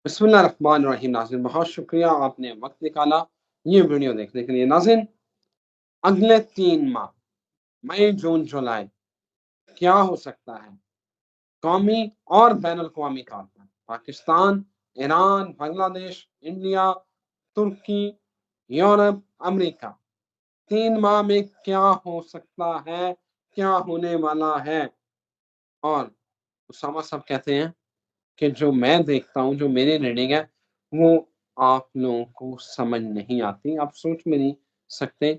बिस्मिल्लाहिर्रहमानिर्रहीम। नाज़रीन, बहुत शुक्रिया आपने वक्त निकाला ये वीडियो देखने के लिए। नाज़रीन, अगले 3 माह मई, जून, जुलाई क्या हो सकता है कौमी और बैनुल अक़वामी तौर पर? पाकिस्तान, ईरान, बांग्लादेश, इंडिया, तुर्की, यूरोप, अमेरिका 3 माह में क्या हो सकता है, क्या होने वाला है? और उसामा साहब कहते हैं कि जो मैं देखता हूँ, जो मेरी रीडिंग है, वो आप लोगों को समझ नहीं आती। आप सोच भी नहीं सकते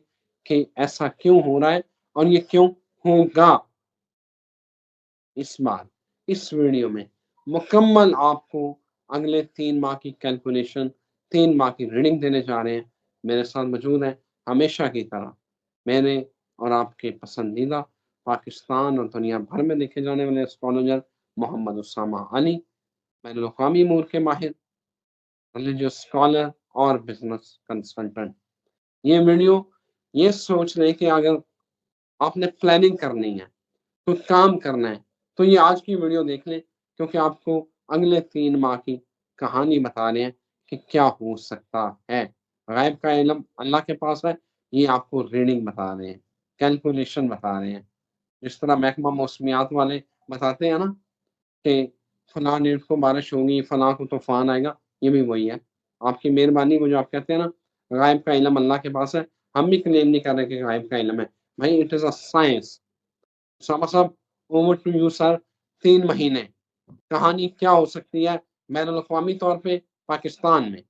कि ऐसा क्यों हो रहा है और ये क्यों होगा। इस बार इस वीडियो में मुकम्मल आपको अगले 3 माह की कैलकुलेशन, 3 माह की रीडिंग देने जा रहे हैं। मेरे साथ मौजूद हैं हमेशा की तरह मेरे और आपके पसंदीदा पाकिस्तान और दुनिया भर में देखे जाने वाले एस्ट्रोलॉजर मोहम्मद उसामा अली, बैनुल-अक़वामी अमूर के माहिर, रिलीजियस स्कॉलर और बिज़नेस कंसल्टेंट। ये वीडियो ये सोच लें कि अगर आपने प्लानिंग करनी है, कोई काम करना है, तो ये आज की वीडियो देख लें, क्योंकि आपको अगले 3 माह की कहानी बता रहे हैं कि क्या हो सकता है। गैब का इल्म अल्लाह के पास है, ये आपको रीडिंग बता रहे हैं, कैलकुलेशन बता रहे हैं। जिस तरह महकमा मौसमियात वाले बताते हैं ना कि फलाँ डेट को बारिश होगी, फलाँ को तूफ़ान आएगा, ये भी वही है। आपकी मेहरबानी वो जो आप कहते हैं ना, गैब का इल्म अल्लाह के पास है, हम भी क्लेम नहीं कर रहे कि गैब का इल्म है। भई it is a science. Usama साहब, ओवर टू यू सर। 3 महीने, कहानी क्या हो सकती है बैनुल अक़वामी तौर पे पाकिस्तान में?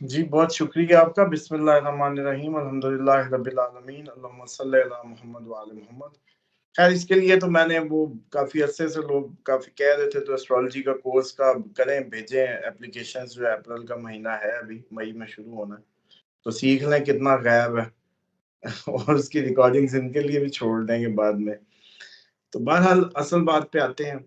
जी, बहुत शुक्रिया आपका। बिस्मिल्लाहिर्रहमानिर्रहीम, अल्हम्दुलिल्लाहि रब्बिल आलमीन, अल्लाहुम्मा सल्लि अला मुहम्मद व आले मुहम्मद। खैर, इसके लिए तो मैंने वो काफ़ी अरसे से लोग काफ़ी कह रहे थे, तो एस्ट्रोलॉजी का कोर्स का करें, भेजें एप्लीकेशंस। जो अप्रैल का महीना है, अभी मई में शुरू होना है, तो सीख लें कितना गैब है और उसकी रिकॉर्डिंग्स इनके लिए भी छोड़ देंगे बाद में। तो बहरहाल असल बात पे आते हैं।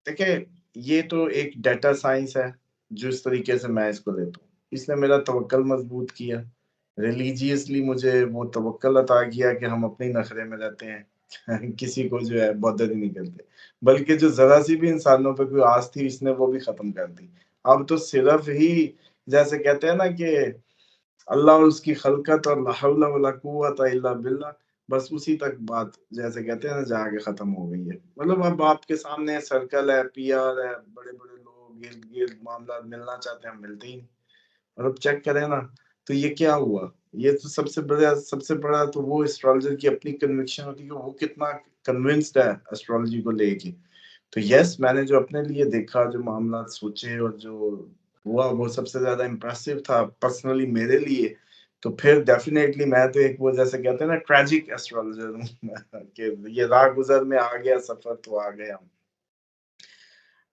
देखिए, ये तो एक डेटा साइंस है, जिस तरीके से मैं इसको लेता हूँ। इसने मेरा तवक्कल मज़बूत किया। रिलीजियसली मुझे वो तवक्कल अता किया कि हम अपने नखरे में रहते हैं। किसी को जो है बॉदर ही नहीं करते। बल्कि जो ज़रा-सी भी इंसानों पे कोई आस थी, इसने वो भी ख़त्म कर दी। अब तो सिर्फ़ ही जैसे कहते हैं ना कि अल्लाह और उसकी खलकत और ला हौला वला कुव्वता इल्ला बिल्लाह, बस उसी तक बात जैसे कहते हैं ना जाके खत्म हो गई है। मतलब अब आपके सामने सर्कल है, पीआर है, बड़े-बड़े लोग इर्द-गिर्द मामला मिलना चाहते हैं, मिलते ही नहीं। और अब चेक करें ना, तो ये क्या हुआ? ये तो सबसे बड़ा तो वो एस्ट्रोलॉजर की अपनी कन्विक्शन होती है कि वो कितना कन्विंस्ड है एस्ट्रोलॉजी को लेके। तो यस, मैंने जो अपने लिए देखा, जो मामला सोचे और जो हुआ, वो सबसे ज़्यादा इम्प्रेसिव था पर्सनली मेरे लिए। तो फिर डेफ़िनेटली मैं तो एक वो जैसे कहते हैं ना ट्रेजिक एस्ट्रोलॉजर हूँ कि ये राह-गुज़र में आ गया सफ़र तो आ गया।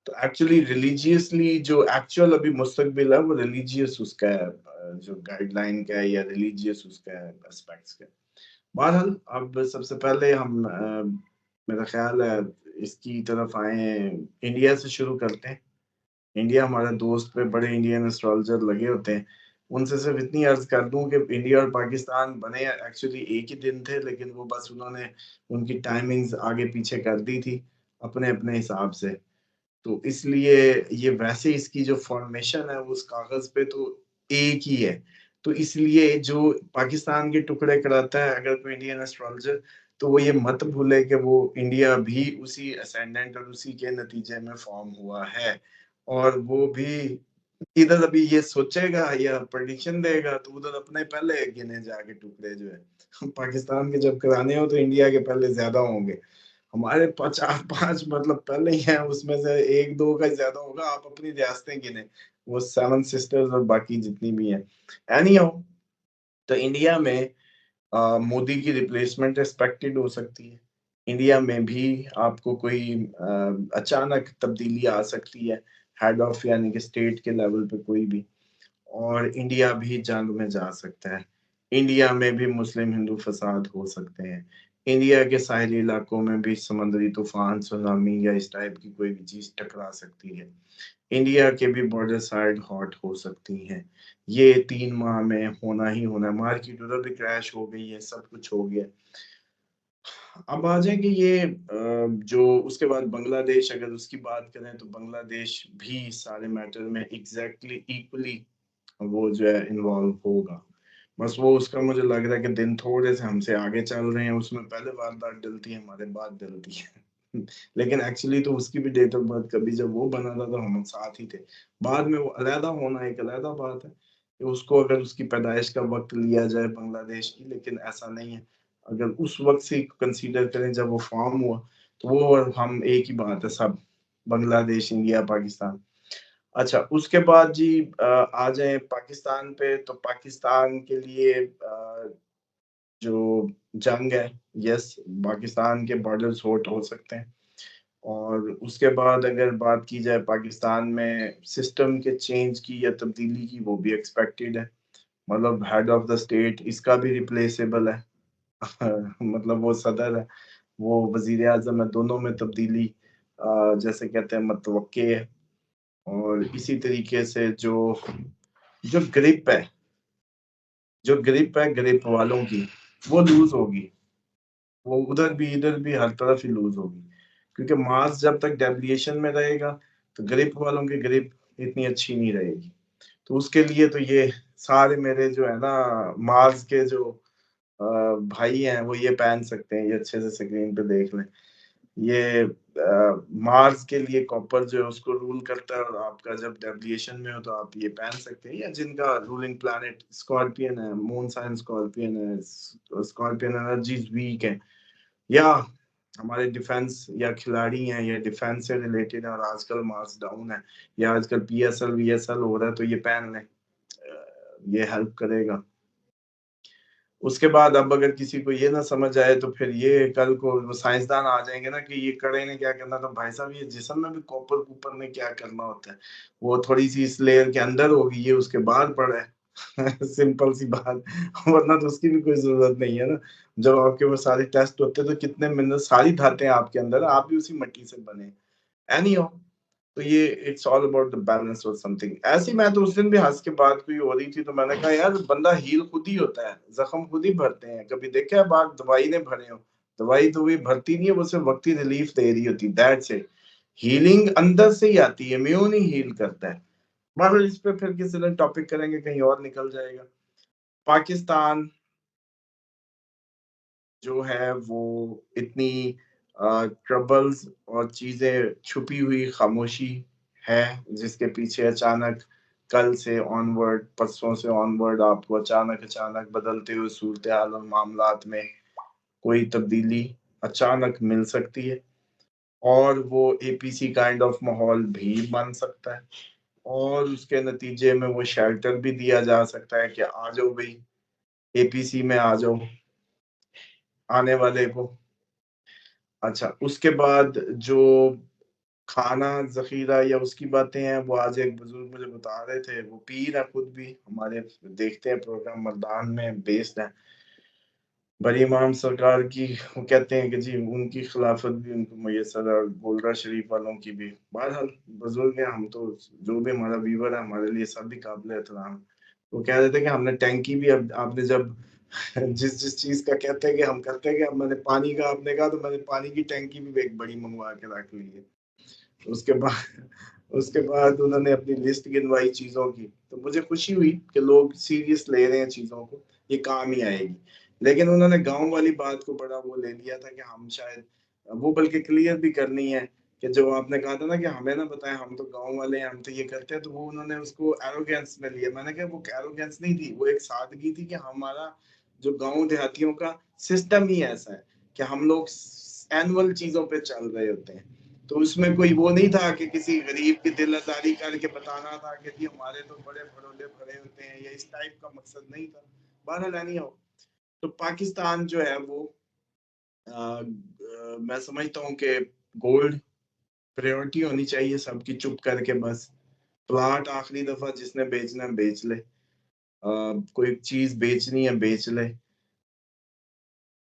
तो एक्चुअली रिलीजियसली जो एक्चुअल अभी मुस्तकबिल है, वो रिलीजियस उसका है, जो गाइडलाइन का है या रिलीजियस उसका है एस्पेक्ट्स का। बहरहाल अब सबसे पहले हम मेरा ख़्याल है इसकी तरफ आए हैं, इंडिया से शुरू करते हैं। इंडिया हमारा दोस्त पे बड़े इंडियन एस्ट्रोलॉजर लगे होते हैं। उनसे सिर्फ़ इतनी अर्ज़ कर दूँ कि इंडिया और पाकिस्तान बने एक्चुअली एक ही दिन थे, लेकिन वो बस उन्होंने उनकी टाइमिंग्स आगे-पीछे कर दी थी, अपने-अपने हिसाब से। तो इसलिए ये वैसे इसकी जो फ़ॉर्मेशन है, वो उस कागज़ पे तो एक ही है। तो इसलिए जो पाकिस्तान के टुकड़े कराता है अगर कोई इंडियन एस्ट्रोलॉजर, तो वो ये मत भूले कि वो इंडिया भी उसी असेंडेंट और उसी के नतीजे में फ़ॉर्म हुआ है। और वो भी इधर अभी ये सोचेगा या प्रेडिक्शन देगा, तो उधर अपने पहले गिने जाके टुकड़े जो है पाकिस्तान के जब कराने हो, तो इंडिया के पहले ज़्यादा होंगे। हमारे 4-5 मतलब पहले ही हैं, उसमें से 1-2 का ज़्यादा होगा। आप अपनी रियासतें गिनें, वो 7 सिस्टर्स और बाकी जितनी भी हैं। एनीहाउ, तो इंडिया में मोदी की रिप्लेसमेंट एक्सपेक्टेड हो सकती है। इंडिया में भी आपको कोई अचानक तब्दीली आ सकती है, हेड ऑफ यानी कि स्टेट के लेवल पे कोई भी। और इंडिया भी जंग में जा सकता है। इंडिया में भी मुस्लिम-हिंदू फ़साद हो सकते हैं। इंडिया के साहिली इलाकों में भी समुद्री तूफ़ान, सुनामी या इस टाइप की कोई भी चीज़ टकरा सकती है। इंडिया के भी बॉर्डर साइड हॉट हो सकती हैं। ये 3 माह में होना ही होना है। मार्केट उधर भी क्रैश हो गई है, सब कुछ हो गया। अब आ जाए कि ये जो उसके बाद बांग्लादेश, अगर उसकी बात करें तो बांग्लादेश भी सारे मैटर में एग्जैक्टली इक्वली वो जो है इन्वॉल्व होगा। बस वो उसका मुझे लग रहा है कि दिन थोड़े से हमसे आगे चल रहे हैं, उसमें पहले वारदात डलती है, हमारे बाद डलती है। लेकिन एक्चुअली तो उसकी भी डेट ऑफ बर्थ कभी जब वो बना था तो हम साथ ही थे। बाद में वो अलहदा होना एक अलहदा बात है कि उसको अगर उसकी पैदाइश का वक्त लिया जाए बांग्लादेश की, लेकिन ऐसा नहीं है। अगर उस वक्त से कंसीडर करें जब वो फॉर्म हुआ, तो वो और हम एक ही बात है सब, बांग्लादेश, इंडिया, पाकिस्तान। अच्छा, उसके बाद जी आ जाए पाकिस्तान पे, तो पाकिस्तान के लिए जो जंग है, यस, पाकिस्तान के बॉर्डर्स हॉट हो सकते हैं। और उसके बाद अगर बात की जाए पाकिस्तान में सिस्टम के चेंज की या तब्दीली की, वो भी एक्सपेक्टेड है। मतलब हेड ऑफ द स्टेट इसका भी रिप्लेसेबल है। मतलब वो सदर है, वो वजीर आजम है, दोनों में तब्दीली जैसे कहते हैं मतवक्के है। और इसी तरीके से जो जो ग्रिप है, जो ग्रिप है ग्रिप वालों की, वो लूज होगी। वो उधर भी इधर भी हर तरफ ही लूज होगी, क्योंकि मास जब तक डेविएशन में रहेगा तो ग्रिप वालों की ग्रिप इतनी अच्छी नहीं रहेगी। तो उसके लिए तो ये सारे मेरे जो है ना मार्स के जो भाई हैं वो ये पहन सकते हैं, ये अच्छे से स्क्रीन पे देख लें। ये मार्स के लिए कॉपर जो है उसको रूल करता है, और आपका जब डेविएशन में हो तो आप ये पहन सकते हैं। या जिनका रूलिंग प्लैनेट स्कॉर्पियन है, मून साइन स्कॉर्पियन है, स्कॉर्पियन एनर्जीज वीक है, या हमारे डिफेंस या खिलाड़ी हैं या डिफेंस से रिलेटेड है और आजकल मार्क्स डाउन है, या आजकल पीएसएल वीएसएल हो रहा है, तो ये पहन लें, ये हेल्प करेगा। उसके बाद अब अगर किसी को ये ना समझ आए तो फिर ये कल को वो साइंसदान आ जाएंगे ना कि ये कड़े ने क्या करना था, भाई साहब ये जिस्म में भी कॉपर कूपर ने क्या करना होता है, वो थोड़ी सी इस लेयर के अंदर होगी, ये उसके बाहर पड़ा है। सिंपल सी बात। वरना तो उसकी भी कोई जरूरत नहीं है ना। जब आपके वो सारे टेस्ट होते हैं तो कितने मिनरल, सारी धातें आपके अंदर है, आप भी उसी मिट्टी से बने। एनी तो ये it's all about the balance और समथिंग ऐसी। मैं तो उस दिन भी हंस के बात कोई हो रही थी तो मैंने कहा यार बंदा हील खुद ही होता है, जख्म खुद ही भरते हैं। कभी देखा है बात दवाई ने भरे हो? दवाई तो भी भरती नहीं है, वो सिर्फ वक्ती रिलीफ दे रही होती, दैट्स इट। हीलिंग अंदर से ही आती है, इम्यून ही हील करता है। बहरहाल इस पे फिर किसी दिन टॉपिक करेंगे, कहीं और निकल जाएगा। पाकिस्तान जो है वो इतनी ट्रबल्स और चीजें छुपी हुई खामोशी है, जिसके पीछे अचानक कल से ऑनवर्ड, परसों से ऑनवर्ड आपको अचानक अचानक बदलते हुए सूरत हाल और मामलात में कोई तब्दीली अचानक मिल सकती है, और वो एपीसी काइंड ऑफ माहौल भी बन सकता है, और उसके नतीजे में वो शेल्टर भी दिया जा सकता है कि आ जाओ भाई, एपीसी में आ जाओ आने वाले को। अच्छा, उसके बाद जो खाना ज़ख़ीरा या उसकी बातें हैं, वो आज एक बुज़ुर्ग मुझे बता रहे थे, वो पीर हैं खुद भी, हमारे देखते हैं प्रोग्राम, मर्दान में बेस्ड हैं। बड़ी इमाम सरकार की वो कहते हैं कि जी उनकी खिलाफत भी उनको मुयस्सर है, और गोलरा शरीफ वालों की भी। बहरहाल बुज़ुर्ग हैं, हम तो जो भी हमारा व्यूअर है हमारे लिए सब भी काबिल एहतराम। वो कह रहे थे कि हमने टैंकी भी, अब आपने जब जिस जिस चीज़ का कहते हैं कि हम करते हैं कि अब मैंने पानी का, आपने कहा तो मैंने पानी की टैंकी भी एक बड़ी मंगवा के रख ली है। उसके बाद उन्होंने अपनी लिस्ट गिनवाई चीजों की, तो मुझे खुशी हुई कि लोग सीरियस ले रहे हैं चीजों को, ये काम ही आएगी। लेकिन उन्होंने गांव वाली बात को बड़ा वो ले लिया था कि हम शायद वो, बल्कि क्लियर भी करनी है कि जो आपने कहा था ना कि हमें ना बताएं, हम तो गांव वाले हैं, हम तो ये करते हैं, तो वो उन्होंने उसको एरोगेंस में लिया। मैंने कहा वो एरोगेंस नहीं थी, वो एक सादगी थी कि हमारा जो गांव देहातियों का सिस्टम ही ऐसा है कि हम लोग एनुअल चीजों पे चल रहे होते हैं। तो उसमें कोई वो नहीं था कि किसी गरीब की दिल आजारी करके बताना था कि जी हमारे तो बड़े भरोले भरे होते हैं, या इस टाइप का मकसद नहीं था। बहरहाल नहीं हो, तो पाकिस्तान जो है वो मैं समझता हूँ कि गोल्ड प्रायोरिटी होनी चाहिए सबकी, चुप करके बस प्लाट आखिरी दफा जिसने बेचना है बेच ले, कोई चीज बेचनी है बेच ले,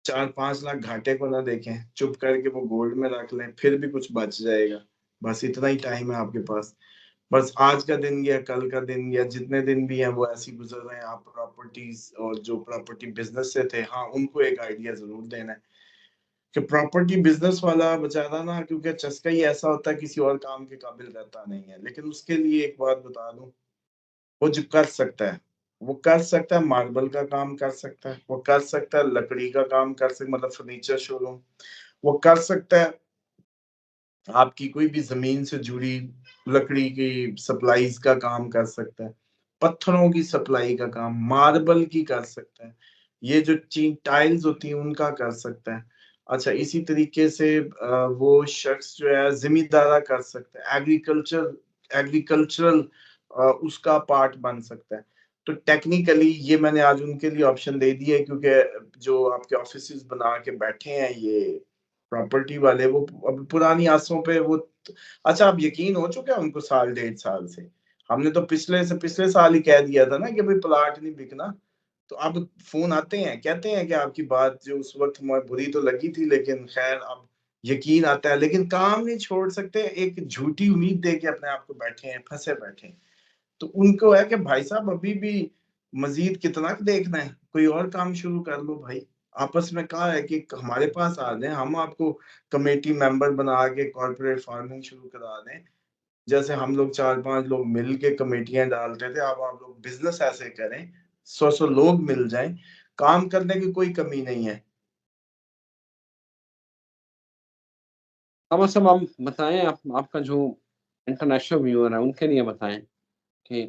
4-5 लाख घाटे को ना देखें, चुप करके वो गोल्ड में रख लें, फिर भी कुछ बच जाएगा। बस इतना ही टाइम है आपके पास। बस आज का दिन या कल का दिन या जितने दिन भी हैं वो ऐसे ही गुजर रहे हैं। आप प्रॉपर्टीज और जो प्रॉपर्टी बिजनेस से थे, हाँ, उनको एक आइडिया जरूर देना है, कि प्रॉपर्टी बिजनेस वाला बेचारा ना, क्योंकि चस्का ही ऐसा होता है, किसी और काम के काबिल रहता नहीं है। लेकिन उसके लिए एक बात बता दूं, वो जो कर सकता है, वो कर सकता है, मार्बल का काम कर सकता है, वो कर सकता है लकड़ी का काम कर सकता, मतलब फर्नीचर शोरूम, वो कर सकता है आपकी कोई भी जमीन से जुड़ी लकड़ी की सप्लाईज का काम कर सकता है, पत्थरों की सप्लाई का काम, मार्बल की कर सकता है, ये जो टाइल्स होती हैं उनका कर सकता है। अच्छा, इसी तरीके से वो शख्स जो है जिम्मेदारा कर सकता है, एग्रीकल्चरल उसका पार्ट बन सकता है। तो टेक्निकली ये मैंने आज उनके लिए ऑप्शन दे दिया है, क्योंकि जो आपके ऑफिस बना के बैठे हैं ये प्रॉपर्टी वाले, वो अब पुरानी आसों पे वो, अच्छा अब यकीन हो चुका है उनको साल 1.5 साल से। हमने तो पिछले साल ही कह दिया था ना कि भाई प्लाट नहीं बिकना। तो अब फोन आते हैं, कहते हैं कि आपकी बात जो उस वक्त मुझे बुरी तो लगी थी, लेकिन खैर अब यकीन आता है, लेकिन काम नहीं छोड़ सकते, एक झूठी उम्मीद दे के अपने आप को बैठे हैं, फंसे बैठे हैं। तो उनको है कि भाई साहब अभी भी मजीद कितना देखना है, कोई और काम शुरू कर लो भाई। आपस में कहा है कि हमारे पास आ जाए, हम आपको कमेटी मेंबर बना के कॉर्पोरेट फार्मिंग शुरू करा दें। जैसे हम लोग 4-5 लोग मिल के कमेटियां डालते थे, अब आप लोग बिजनेस ऐसे करें, 100 लोग मिल जाएं, काम करने की कोई कमी नहीं है। अब सब आप बताएं, आपका जो इंटरनेशनल व्यूअर है उनके लिए बताएं कि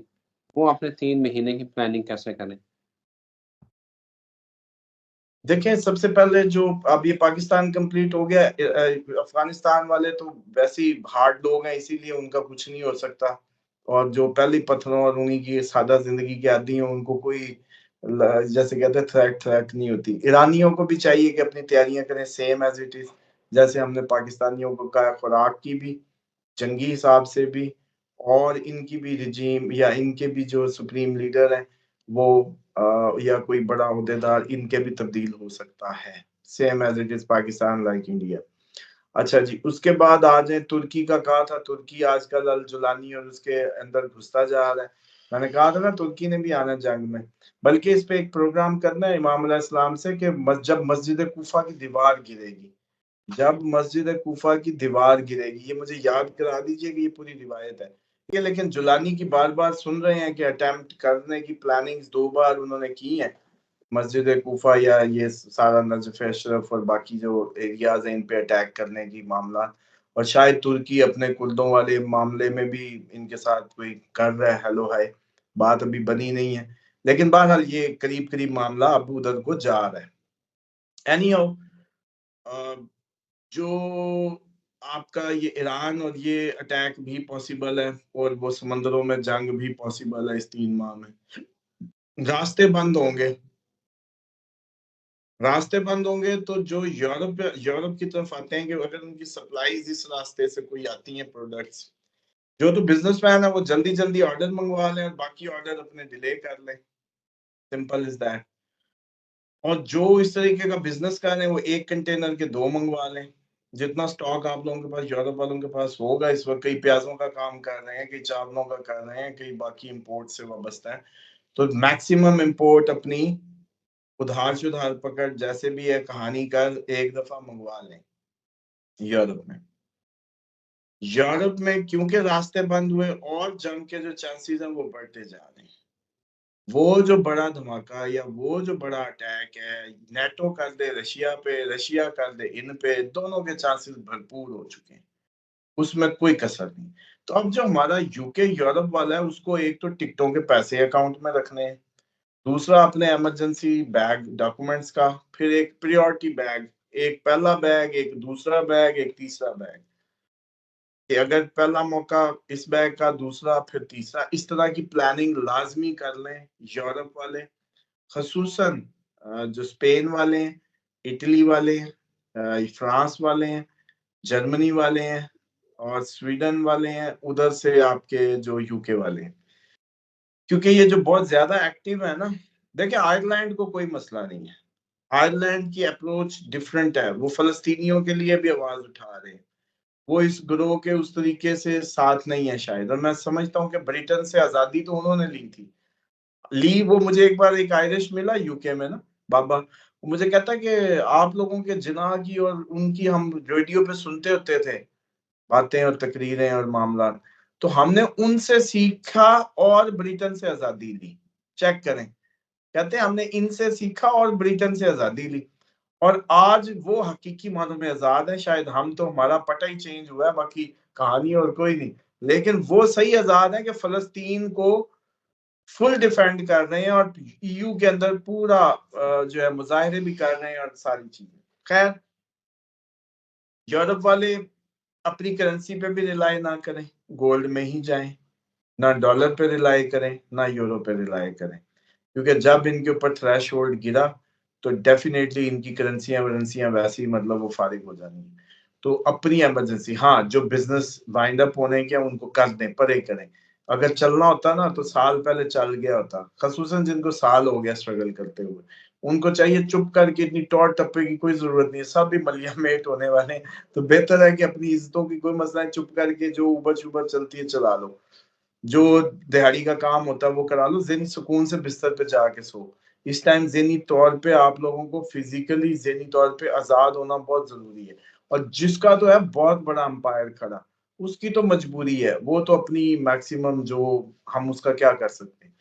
वो अपने 3 महीने की प्लानिंग कैसे करें। देखें, सबसे पहले जो अब ये पाकिस्तान कंप्लीट हो गया, अफगानिस्तान वाले तो वैसे ही हार्ड लोग हैं, इसीलिए उनका कुछ नहीं हो सकता। और जो पहले पत्थरों और उन्हीं की सादा जिंदगी के आदी हैं, उनको कोई जैसे कहते हैं थ्रेट नहीं होती। ईरानियों को भी चाहिए कि अपनी तैयारियां करें सेम एज इट इज, जैसे हमने पाकिस्तानियों को कहा, खुराक की भी, जंगी हिसाब से भी, और इनकी भी रिजीम या इनके भी जो सुप्रीम लीडर हैं वो या कोई बड़ा अहदेदार, इनके भी तब्दील हो सकता है, same as it is Pakistan like India. अच्छा जी, उसके बाद आ जाए तुर्की का। कहा था तुर्की आजकल अल जुलानी और उसके अंदर घुसता जा रहा है। मैंने कहा था ना तुर्की ने भी आना जंग में, बल्कि इस पे एक प्रोग्राम करना है इमाम अलैहि सलाम से कि जब मस्जिद कूफा की दीवार गिरेगी, जब मस्जिद कूफा की दीवार गिरेगी, ये मुझे याद करा दीजिए कि ये पूरी रिवायत है। ये लेकिन जुलानी की बार बार सुन रहे हैं कि अटेम्प्ट करने की प्लानिंग 2 बार उन्होंने की है, मस्जिद कूफा या ये सारा नजफ अशरफ और बाकी जो एरियाज हैं इन पे अटैक करने की मामला। और शायद तुर्की अपने कुर्दों वाले मामले में भी इनके साथ कोई कर रहा है हेलो हाय, बात अभी बनी नहीं है, लेकिन बहरहाल ये करीब करीब मामला अब उधर को जा रहा है। एनी जो आपका ये ईरान और ये अटैक भी पॉसिबल है, और वो समंदरों में जंग भी पॉसिबल है इस 3 माह में। रास्ते बंद होंगे, रास्ते बंद होंगे तो जो यूरोप की तरफ आते हैं, कि अगर उनकी सप्लाईज इस रास्ते से कोई आती हैं प्रोडक्ट्स, जो तो बिजनेसमैन है वो जल्दी जल्दी ऑर्डर मंगवा लें और बाकी ऑर्डर अपने डिले कर लें, सिंपल इज दैट। और जो इस तरीके का बिजनेस कर रहे हैं वो एक कंटेनर के 2 मंगवा लें। जितना स्टॉक आप लोगों के पास, यूरोप वालों के पास होगा इस वक्त, कई प्याजों का काम कर रहे हैं, कई चावलों का कर रहे हैं, कई बाकी इंपोर्ट से वाबस्ता है, तो मैक्सिमम इंपोर्ट अपनी उधार सुधार पकड़ जैसे भी है कहानी कर एक दफा मंगवा लें यूरोप में। यूरोप में क्योंकि रास्ते बंद हुए और जंग के जो चांसेस हैं वो बढ़ते जा रहे हैं। वो जो बड़ा धमाका या वो जो बड़ा अटैक है, नेटो कर दे रशिया पे, रशिया कर दे इन पे, दोनों के चांसेस भरपूर हो चुके हैं, उसमें कोई कसर नहीं। तो अब जो हमारा यूके यूरोप वाला है, उसको एक तो टिकटों के पैसे अकाउंट में रखने हैं, दूसरा अपने इमरजेंसी बैग डॉक्यूमेंट्स का, फिर एक प्रायोरिटी बैग, एक पहला बैग, एक दूसरा बैग, एक तीसरा बैग, कि अगर पहला मौका इस बैग का, दूसरा फिर तीसरा, इस तरह की प्लानिंग लाजमी कर लें यूरोप वाले, खसूसन जो स्पेन वाले हैं, इटली वाले हैं, फ्रांस वाले हैं, जर्मनी वाले हैं और स्वीडन वाले हैं, उधर से आपके जो यूके वाले हैं, क्योंकि ये जो बहुत ज्यादा एक्टिव है ना। देखिए आयरलैंड को कोई मसला नहीं है, आयरलैंड की अप्रोच डिफरेंट है, वो फलस्तीनियों के लिए भी आवाज उठा रहे हैं, वो इस ग्रोह के उस तरीके से साथ नहीं है शायद। और मैं समझता हूँ कि ब्रिटेन से आजादी तो उन्होंने ली थी, ली वो, मुझे एक बार एक आयरिश मिला यूके में ना बाबा, मुझे कहता है कि आप लोगों के जिना की और उनकी हम रेडियो पे सुनते होते थे बातें और तकरीरें और मामला, तो हमने उनसे सीखा और ब्रिटेन से आजादी ली। चेक करें, कहते हैं हमने इनसे सीखा और ब्रिटेन से आजादी ली और आज वो हकीकी मानों में आजाद है। शायद हम तो हमारा पटा ही चेंज हुआ है, बाकी कहानी और कोई नहीं, लेकिन वो सही आजाद है कि फलस्तीन को फुल डिफेंड कर रहे हैं और ईयू के अंदर पूरा जो है मुजाहरे भी कर रहे हैं और सारी चीजें। खैर, यूरोप वाले अपनी करेंसी पे भी रिलाई ना करें, गोल्ड में ही जाएं, ना डॉलर पे रिलाई करें ना यूरो पे रिलाई करें, क्योंकि जब इनके ऊपर थ्रेश होल्ड गिरा तो डेफिनेटली इनकी करेंसियां वरेंसियां वैसी मतलब वो फारिग हो जानी है। तो अपनी इमरजेंसी, हाँ, जो बिजनेस वाइंड अप होने के उनको कर दें, परे करें। अगर चलना होता ना तो साल पहले चल गया होता, खसूसन जिनको साल हो गया स्ट्रगल करते हुए, उनको चाहिए चुप करके, इतनी टॉर टप्पे की कोई जरूरत नहीं है, सब भी मलिया मेट होने वाले हैं। तो बेहतर है कि अपनी इज्जतों की कोई मसला है, चुप करके जो उबर शुबर चलती है चला लो, जो दिहाड़ी का काम होता है वो करा लो, ज़हनी सुकून से बिस्तर पे जाके सो। इस टाइम ज़हनी तौर पे आप लोगों को फिजिकली ज़हनी तौर पे आजाद होना बहुत जरूरी है। और जिसका तो है बहुत बड़ा अंपायर खड़ा, उसकी तो मजबूरी है, वो तो अपनी मैक्सिमम जो हम उसका क्या कर सकते हैं।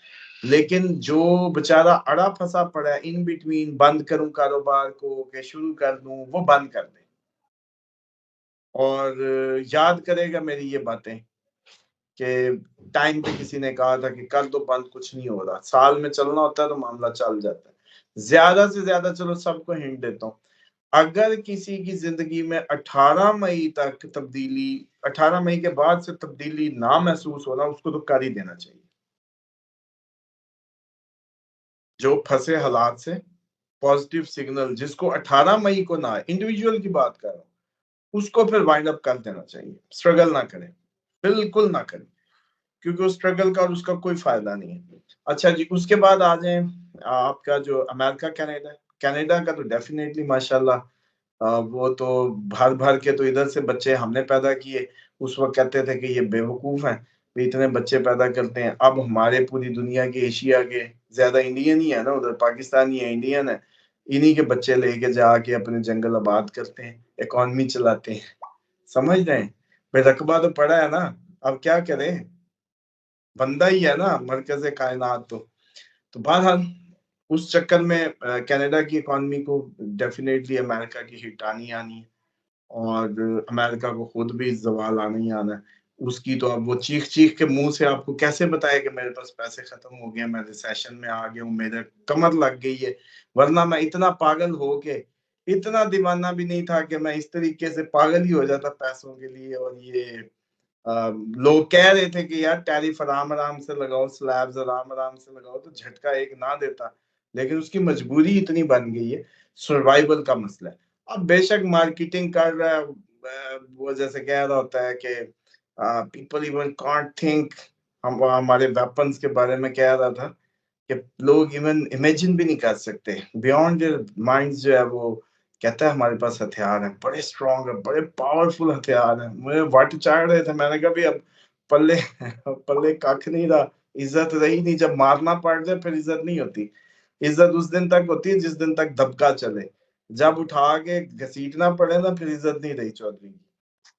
लेकिन जो बेचारा अड़ा फंसा पड़ा है इन बिटवीन, बंद करूं कारोबार को के शुरू कर दूं, वो बंद कर दे और याद करेगा मेरी ये बातें कि टाइम पे किसी ने कहा था कि कर दो बंद, कुछ नहीं हो रहा। साल में चलना होता है तो मामला चल जाता है। ज्यादा से ज्यादा, चलो सबको हिंट देता हूँ, अगर किसी की जिंदगी में 18 मई तक तब्दीली, 18 मई के बाद से तब्दीली ना महसूस हो रहा, उसको तो कर ही देना चाहिए। जो फंसे हालात से, पॉजिटिव सिग्नल जिसको 18 मई को ना, इंडिविजुअल की बात कर रहा हूँ, उसको फिर वाइंड अप कर देना चाहिए। स्ट्रगल ना करें, बिल्कुल ना करें, क्योंकि उस स्ट्रगल का और उसका कोई फायदा नहीं है। अच्छा जी, उसके बाद आ जाए आपका जो अमेरिका कनाडा, कनाडा का तो डेफिनेटली माशाल्लाह, वो तो भर भर के तो इधर से बच्चे हमने पैदा किए। उस वक्त कहते थे कि ये बेवकूफ हैं, भी इतने बच्चे पैदा करते हैं। अब हमारे पूरी दुनिया के, एशिया के ज्यादा इंडियन ही है ना, उधर पाकिस्तानी है, इंडियन है, इन्हीं के बच्चे लेके जाके अपने जंगल आबाद करते हैं, इकॉनमी चलाते हैं। समझ रहे हैं, बेरकबा तो पड़ा है ना, अब क्या करें, बंदा ही है ना मरकज़ कायनात तो बहरहाल उस चक्कर में कनाडा की इकॉनमी को डेफिनेटली अमेरिका की हिट आनी आनी है और अमेरिका को खुद भी ज़वाल आना ही आना है। उसकी तो अब वो चीख-चीख के मुँह से आपको कैसे बताए कि मेरे पास पैसे खत्म हो गए हैं, मैं रिसेशन में आ गया हूँ, मेरे कमर लग गई है। वरना मैं इतना पागल हो के, इतना दीवाना भी नहीं था कि मैं इस तरीके से पागल ही हो जाता पैसों के लिए। और ये लोग कह रहे थे कि यार टैरिफ आराम-आराम से लगाओ, स्लैब्स आराम-आराम से लगाओ, तो झटका एक ना देता। लेकिन उसकी मजबूरी इतनी बन गई है, सर्वाइवल का मसला है। अब बेशक मार्केटिंग कर रहा है, वो जैसे कह रहा होता है कि पीपल इवन कांट थिंक, हम हमारे वेपन्स के बारे में कह रहा था कि लोग इवन इमेजिन भी नहीं कर सकते, बियॉन्ड देयर माइंड्स जो है वो कहता है हमारे पास हथियार हैं, बड़े स्ट्रॉन्ग है, बड़े पावरफुल हथियार हैं। मुझे वट चाड़ रहे थे, मैंने कहा भी अब पल्ले पल्ले कख नहीं रहा, इज्जत रही नहीं। जब मारना पड़ जाए फिर इज्जत नहीं होती। इज्जत उस दिन तक होती है जिस दिन तक दबका चले, जब उठा के घसीटना पड़े ना फिर इज्जत नहीं रही चौधरी की।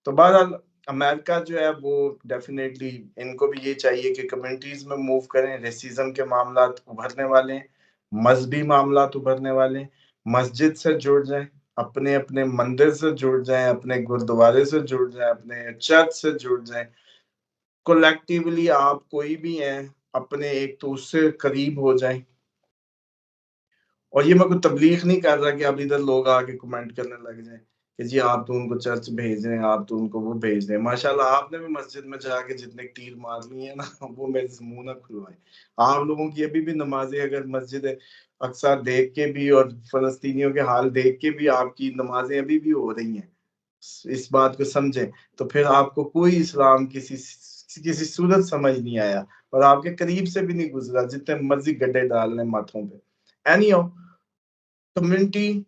तो बहरहाल अमेरिका जो है वो डेफिनेटली, इनको भी ये चाहिए कि कम्युनिटीज में मूव करें। रेसिज्म के मामला उभरने वाले हैं, मजहबी मामला उभरने वाले हैं, मस्जिद से जुड़ जाएं, अपने अपने मंदिर से जुड़ जाएं, अपने गुरुद्वारे से जुड़ जाएं, अपने चर्च से जुड़ जाएं। कोलेक्टिवली आप कोई भी हैं, अपने एक तो उससे करीब हो जाएं। और ये मैं कोई तबलीग नहीं कर रहा कि अब इधर लोग आके कमेंट करने लग जाएं कि जी आप तो उनको चर्च भेज रहे हैं, आप तो उनको वो भेज रहे हैं। माशाल्लाह आपने भी मस्जिद में जाके जितने तीर मार लिए हैं ना, वो मेरे से मुंह ना खुलवाएं। आप लोगों की अभी भी नमाजें अगर मस्जिद अक्सा देख के भी और फलस्तीनियों के हाल देख के भी आपकी नमाजें अभी भी हो रही हैं, इस बात को समझें, तो फिर आपको कोई इस्लाम किसी सूरत समझ नहीं आया और आपके करीब से भी नहीं गुजरा, जितने मर्जी गड्ढे डालने माथों पे। एनीहो, कम्युनिटी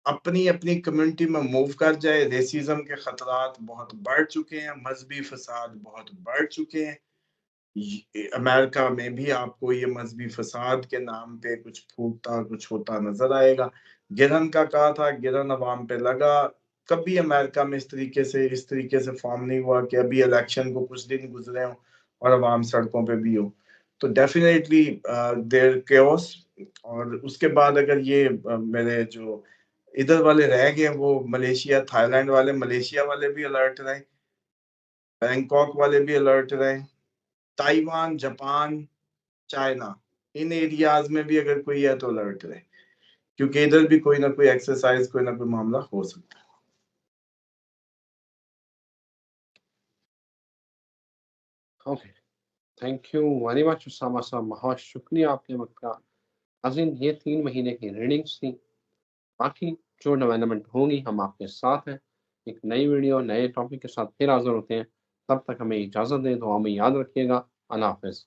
अपनी अपनी कम्युनिटी में मूव कर जाए। रेसिज्म के खतरात बहुत बढ़ चुके हैं, मजहबी फसाद बहुत बढ़ चुके हैं। अमेरिका में भी आपको ये मजहबी फसाद के नाम पे कुछ फूटता कुछ होता नजर आएगा। गिरहन का कहा था, गिरहन अवाम पे लगा। कभी अमेरिका में इस तरीके से फॉर्म नहीं हुआ कि अभी इलेक्शन को कुछ दिन गुजरे हों और अवाम सड़कों पे भी हो। तो डेफिनेटली देयर केओस। और उसके बाद अगर ये मेरे जो इधर वाले रह गए वो मलेशिया थाईलैंड वाले, मलेशिया वाले भी अलर्ट रहे, बैंकॉक वाले भी अलर्ट रहे, ताइवान, जापान, चाइना, इन एरियाज में भी अगर कोई है तो अलर्ट रहे, क्योंकि इधर भी कोई ना कोई एक्सरसाइज, कोई ना कोई मामला हो सकता है। Okay, thank you very much Usama साहब, बहुत शुक्रिया आपके वक्त का। नाज़रीन, ये 3 महीने की रीडिंग्स थी। बाकी जो डेवलपमेंट होगी हम आपके साथ हैं। एक नई वीडियो नए टॉपिक के साथ फिर हाज़िर होते हैं। तब तक हमें इजाज़त दें, दुआ में याद रखिएगा। अल्लाह हाफ़िज़।